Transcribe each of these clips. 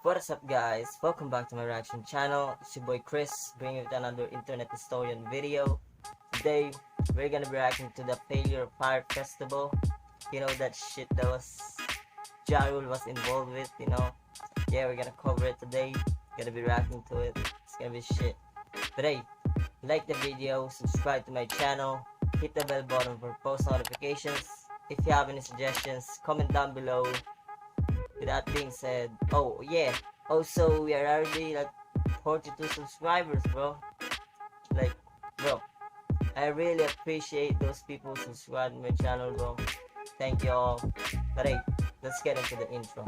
What is up guys? Welcome back to my reaction channel. It's your boy Chris, bringing you with another internet historian video. Today, we're gonna be reacting to the failure of Fyre Festival. You know, that shit that Ja Rule was involved with, you know. Yeah, we're gonna cover it today. Gonna be reacting to it. It's gonna be shit. But hey, like the video, subscribe to my channel, hit the bell button for post notifications. If you have any suggestions, comment down below. With that being said, oh yeah, also we are already like 42 subscribers, bro. Like, bro, I really appreciate those people who subscribe to my channel, bro. Thank you all. But hey, let's get into the intro.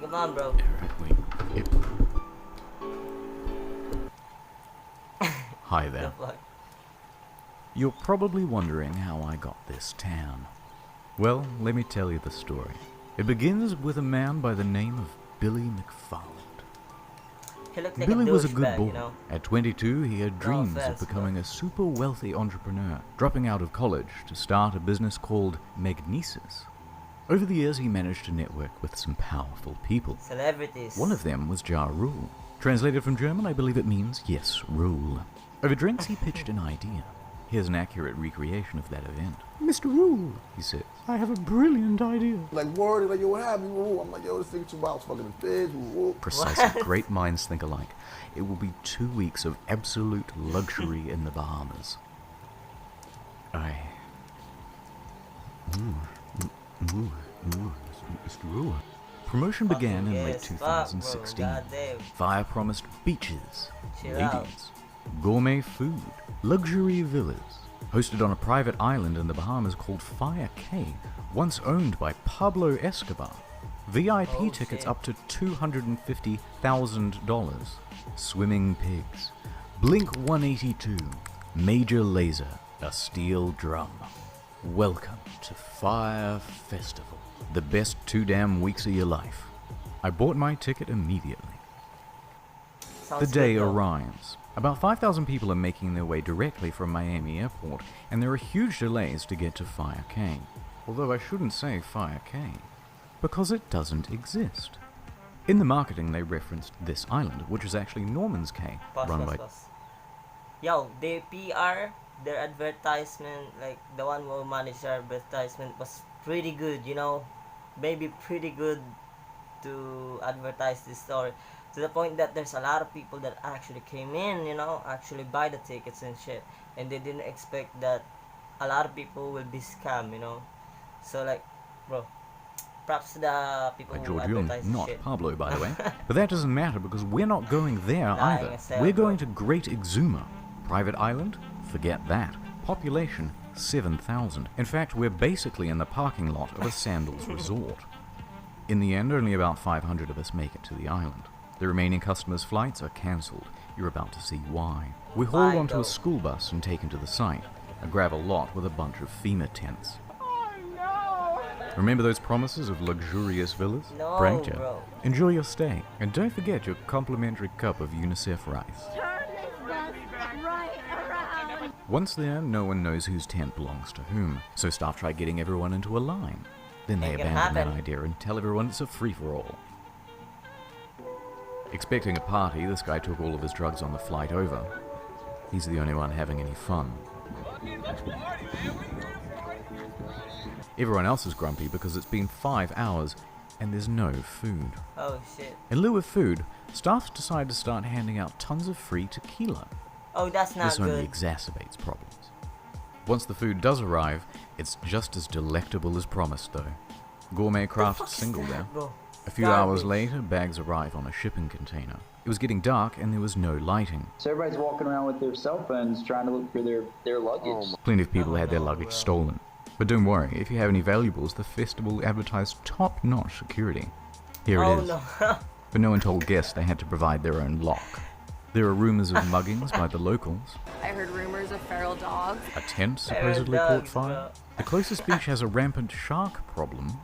Come on, bro. Hi there. You're probably wondering how I got this tan. Well, let me tell you the story. It begins with a man by the name of Billy McFarland. Like Billy was a good bag, boy. You know? At 22, he had dreams of becoming a super wealthy entrepreneur, dropping out of college to start a business called Magnesis. Over the years, he managed to network with some powerful people. Celebrities. One of them was Ja Rule. Translated from German, I believe it means, yes, rule. Over drinks, he pitched an idea. Here's an accurate recreation of that event. Mr. Rule, he says, I have a brilliant idea. Like, word, like, yo, what happened? I'm like, yo, this thing too wild, fucking fish. Precisely. Great minds think alike. It will be 2 weeks of absolute luxury in the Bahamas. Mr. Rule. Promotion began in late 2016. Fyre promised beaches, ladies, gourmet food, luxury villas, hosted on a private island in the Bahamas called Fyre Cay, once owned by Pablo Escobar. VIP tickets up to $250,000. Swimming pigs. Blink 182. Major laser. A steel drum. Welcome to Fyre Festival. The best 2 damn weeks of your life. I bought my ticket immediately. The day arrives. About 5,000 people are making their way directly from Miami Airport, and there are huge delays to get to Fyre Cay. Although I shouldn't say Fyre Cay, because it doesn't exist. In the marketing, they referenced this island, which is actually Norman's Cay, run by... Yo, the PR, their advertisement, like the one who managed their advertisement, was pretty good, you know. Maybe pretty good to advertise this story. To the point that there's a lot of people that actually came in, you know, actually buy the tickets and shit. And they didn't expect that a lot of people will be scammed, you know. So like, bro, props to the people who advertise not shit. Pablo, by the way. But that doesn't matter because we're not going there either. We're going to Great Exuma. Private island? Forget that. Population? 7,000. In fact, we're basically in the parking lot of a sandals resort. In the end, only about 500 of us make it to the island. The remaining customers' flights are cancelled. You're about to see why. We're hauled onto a school bus and taken to the site, a gravel lot with a bunch of FEMA tents. Oh, no. Remember those promises of luxurious villas? No, Pranked you. bro. Enjoy your stay, and don't forget your complimentary cup of UNICEF rice. Turn this bus right around. Once there, no one knows whose tent belongs to whom, so staff try getting everyone into a line. Then they abandon that idea and tell everyone it's a free-for-all. Expecting a party, this guy took all of his drugs on the flight over. He's the only one having any fun. Everyone else is grumpy because it's been 5 hours and there's no food. Oh shit. In lieu of food, staff decide to start handing out tons of free tequila. Oh, that's not This good. only exacerbates problems. Once the food does arrive, it's just as delectable as promised though. Gourmet craft single there. Bro? A few hours later, bags arrive on a shipping container. It was getting dark and there was no lighting. So everybody's walking around with their cell phones trying to look for their luggage. Plenty of people had their luggage stolen. But don't worry, if you have any valuables, the festival advertised top-notch security. Here it is. No. But no one told guests they had to provide their own lock. There are rumors of muggings by the locals. I heard rumors of feral dogs. A tent supposedly caught fire. The closest beach has a rampant shark problem.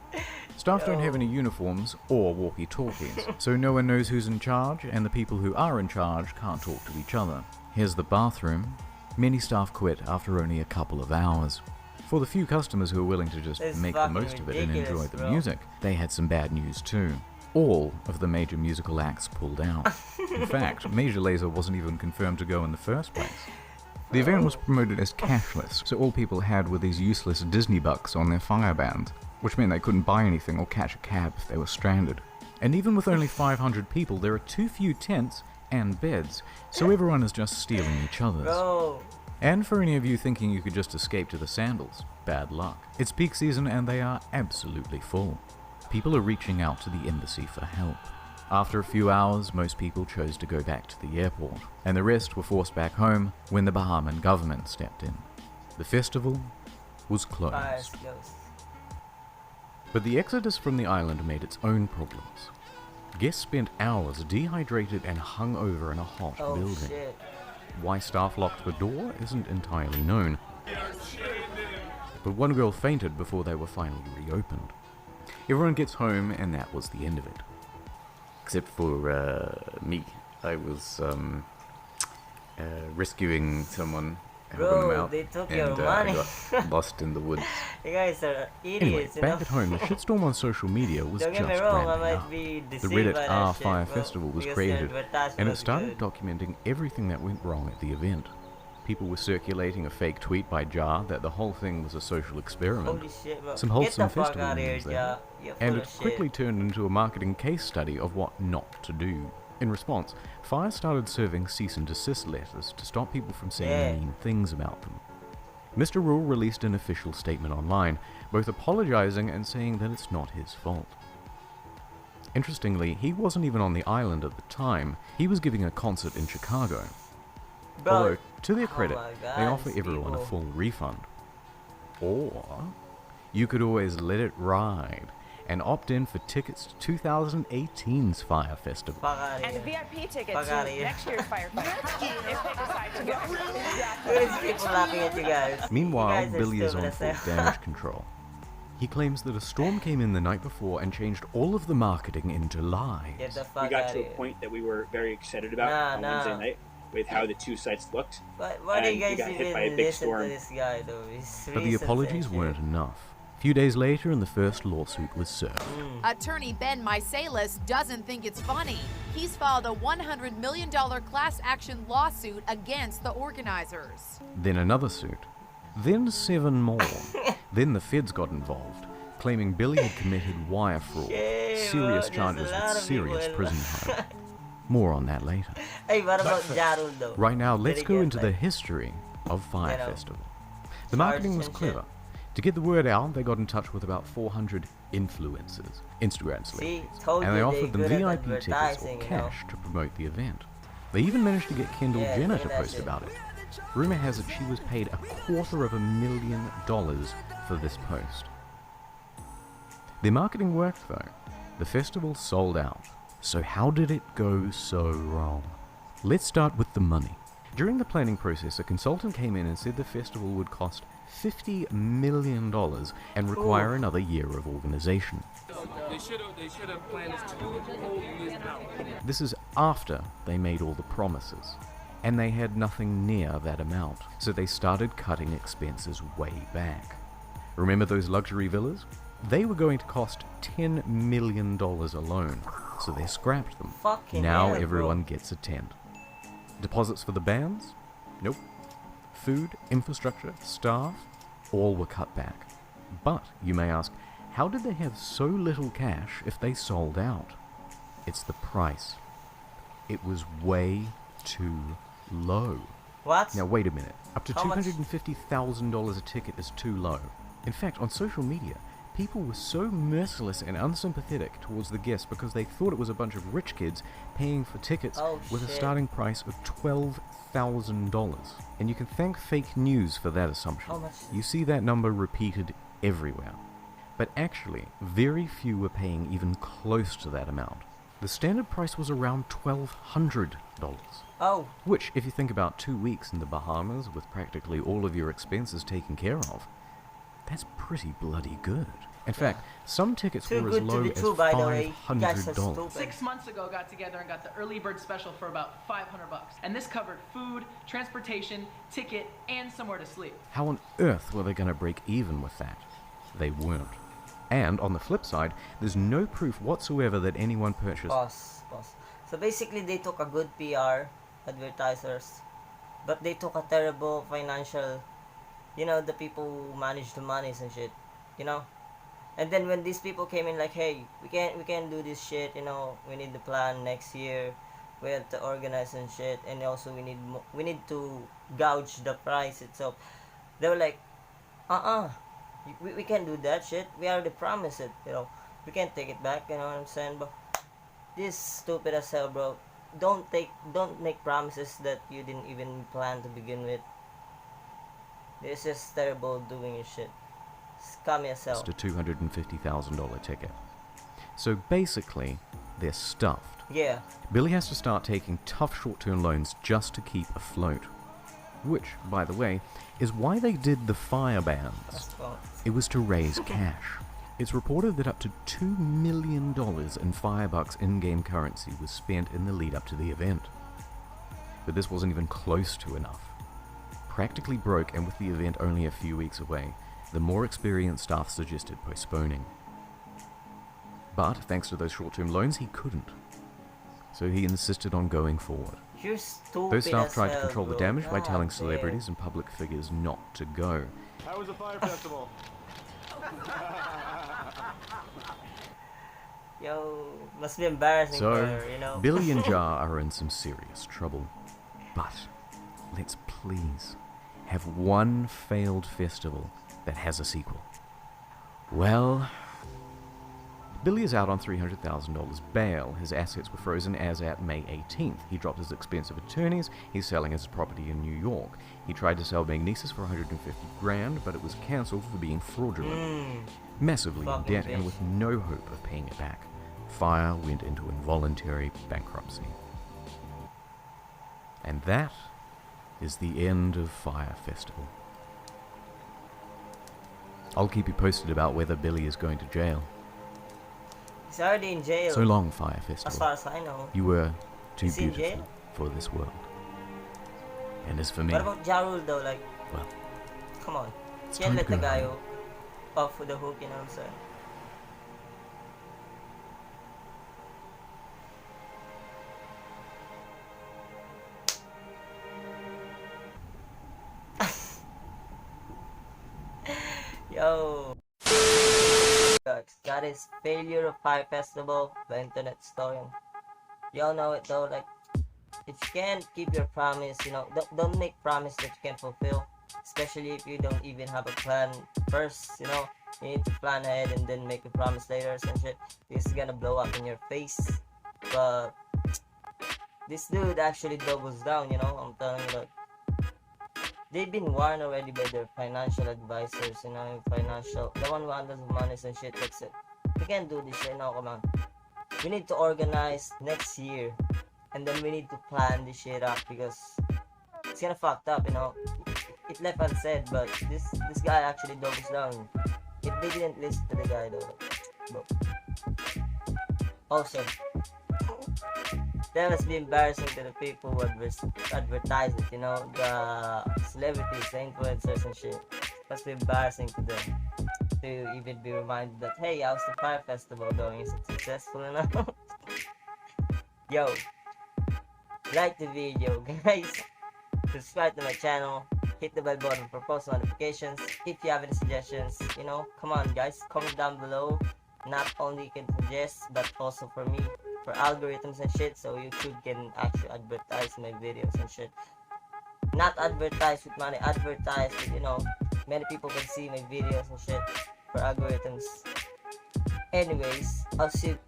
Staff don't have any uniforms or walkie-talkies, so no one knows who's in charge, and the people who are in charge can't talk to each other. Here's the bathroom. Many staff quit after only a couple of hours. For the few customers who were willing to just It's make the fucking most of it and enjoy ridiculous, the bro. music, they had some bad news too. All of the major musical acts pulled out. In fact, Major Lazer wasn't even confirmed to go in the first place. The event was promoted as cashless, so all people had were these useless Disney bucks on their Fyre band, which meant they couldn't buy anything or catch a cab if they were stranded. And even with only 500 people, there are too few tents and beds, so everyone is just stealing each other's. Bro. And for any of you thinking you could just escape to the sandals, bad luck. It's peak season and they are absolutely full. People are reaching out to the embassy for help. After a few hours, most people chose to go back to the airport, and the rest were forced back home when the Bahamian government stepped in. The festival was Fire closed. skills. But the exodus from the island made its own problems. Guests spent hours dehydrated and hung over in a hot Oh building. shit. Why staff locked the door isn't entirely known, but one girl fainted before they were finally reopened. Everyone gets home and that was the end of it. Except for me. I was rescuing someone, helping them Bro, out, they took and your I money. got lost in the woods. You guys are Anyway, idiots, you back know? at home, the shitstorm on social media was Don't just get me wrong, I ramping might up. be The deceived Reddit by R that Fyre shit, bro, Festival was because created, the advertisement and it was started good. documenting everything that went wrong at the event. People were circulating a fake tweet by Jar that the whole thing was a social experiment. Holy shit, bro. Some Get wholesome the fuck festival out of here, memes there. Ja. You're full And of it quickly shit. turned into a marketing case study of what not to do. In response, Fyre started serving cease and desist letters to stop people from saying Yeah. mean things about them. Mr. Rule released an official statement online, both apologizing and saying that it's not his fault. Interestingly, he wasn't even on the island at the time. He was giving a concert in Chicago. Bro, Although, to their oh credit, my God, they offer these everyone a people. full refund. Or, you could always let it ride and opt in for tickets to 2018's Fyre Festival. fuck out of And here. VIP tickets Fuck to outta here. next year's firefight if they decide to go. Look at these people laughing at you guys. Meanwhile, You guys are Billy is stupid on as full hell. damage control. He claims that a storm came in the night before and changed all of the marketing into lies. Get the We fuck got out to of a here. point that we were very excited about Nah, on nah. Wednesday night with how the two sites looked. But why do you and we guys got hit by a even big listen to storm. this guy though? He's But the racist and apologies shit. weren't enough. A few days later, and the first lawsuit was served. Attorney Ben Misalis doesn't think it's funny. He's filed a $100 million class action lawsuit against the organizers. Then another suit. Then 7 more. Then the feds got involved, claiming Billy had committed wire fraud, Yeah, serious bro, there's charges a lot with of people serious in- prison time. More on that later. Hey, what about Jarul though? Right now, let's Did he go get, into the like, history of Fyre you know, Festival. The marketing was charged and shit? clever. To get the word out, they got in touch with about 400 influencers, Instagram celebrities, told and they you offered them they good at VIP tickets or advertising, you know? cash to promote the event. They even managed to get Kendall Yeah, Jenner look to at that post shit. about it. Rumor has it she was paid $250,000 for this post. Their marketing worked though. The festival sold out. So how did it go so wrong? Let's start with the money. During the planning process, a consultant came in and said the festival would cost $50 million and require another year of organization. They should have planned this 2 whole years out. This is after they made all the promises, and they had nothing near that amount, so they started cutting expenses way back. Remember those luxury villas? They were going to cost $10 million alone, so they scrapped them. Fucking Now hell, everyone bro. gets a tent. Deposits for the bands? Nope. Food, infrastructure, staff, all were cut back. But, you may ask, how did they have so little cash if they sold out? It's the price. It was way too low. What? Now wait a minute. Up to How much? $250,000 a ticket is too low. In fact, on social media, people were so merciless and unsympathetic towards the guests because they thought it was a bunch of rich kids paying for tickets Oh, with a shit. starting price of $12,000. And you can thank fake news for that assumption. How much? You see that number repeated everywhere. But actually, very few were paying even close to that amount. The standard price was around $1,200. Oh, Which, if you think about 2 weeks in the Bahamas with practically all of your expenses taken care of, that's pretty bloody good. In fact, some tickets Too were as good to low be as true, by the way. You guys are $500. stupid. 6 months ago, got together and got the early bird special for about $500. And this covered food, transportation, ticket, and somewhere to sleep. How on earth were they going to break even with that? They weren't. And on the flip side, there's no proof whatsoever that anyone purchased. Pause. So basically, they took a good PR, advertisers, but they took a terrible financial, the people who manage the monies and shit, And then when these people came in like, hey, we can't do this shit, we need the plan next year, we have to organize and shit, and also we need to gouge the price itself. They were like, we can't do that shit. We already promised it, we can't take it back, you know what I'm saying? But this stupid as hell, bro. Don't make promises that you didn't even plan to begin with. This is terrible doing your shit. Scummy as hell. It's a $250,000 ticket. So basically, they're stuffed. Yeah. Billy has to start taking tough short-term loans just to keep afloat. Which, by the way, is why they did the Fyre bans. It was to raise cash. It's reported that up to $2 million in Firebucks in-game currency was spent in the lead-up to the event. But this wasn't even close to enough. Practically broke, and with the event only a few weeks away, the more experienced staff suggested postponing. But thanks to those short-term loans, he couldn't. So he insisted on going forward. You're stupid. Those staff as tried to hell, control the bro. damage by God telling damn. celebrities and public figures not to go. How was the Fyre Festival? Yo, must be embarrassing for So, her, Billy and Jar are in some serious trouble. But let's please have one failed festival that has a sequel. Well, Billy is out on $300,000 bail. His assets were frozen as at May 18th. He dropped his expensive attorneys. He's selling his property in New York. He tried to sell Magnesis for $150,000, but it was cancelled for being fraudulent. Massively in debt and with no hope of paying it back. Fyre went into involuntary bankruptcy. And that is the end of Fyre Festival. I'll keep you posted about whether Billy is going to jail. He's already in jail. So long, Fyre As Festival. far as I know. You were too Is he in beautiful jail? for this world. And as for me, What about Ja Rule though? Like, well, come on. it's Can't time to let the go guy home. off with the hook, you know what I'm saying? Yo. That is failure of Fyre Festival, the internet historian. Y'all know it though, like, if you can't keep your promise, don't make promise that you can't fulfill. Especially if you don't even have a plan first, you need to plan ahead and then make a promise later and shit. This is gonna blow up in your face. But this dude actually doubles down, I'm telling you, like, they've been warned already by their financial advisors, the one who handles the monies and shit. That's it. We can't do this shit now, come on. We need to organize next year, and then we need to plan this shit up because it's kinda fucked up, It left unsaid, but this guy actually doubles down. If they didn't listen to the guy though, but also that must be embarrassing to the people who advertise it, the celebrities, the influencers and shit. Must be embarrassing to them to even be reminded that, hey, how's the Fyre Festival going? Is it successful enough? Yo, like the video, guys. Subscribe to my channel. Hit the bell button for post notifications. If you have any suggestions, come on, guys, comment down below. Not only you can suggest, but also for me, for algorithms and shit, so YouTube can actually advertise my videos and shit. Not advertise with money, advertise with, many people can see my videos and shit for algorithms. Anyways, I'll see you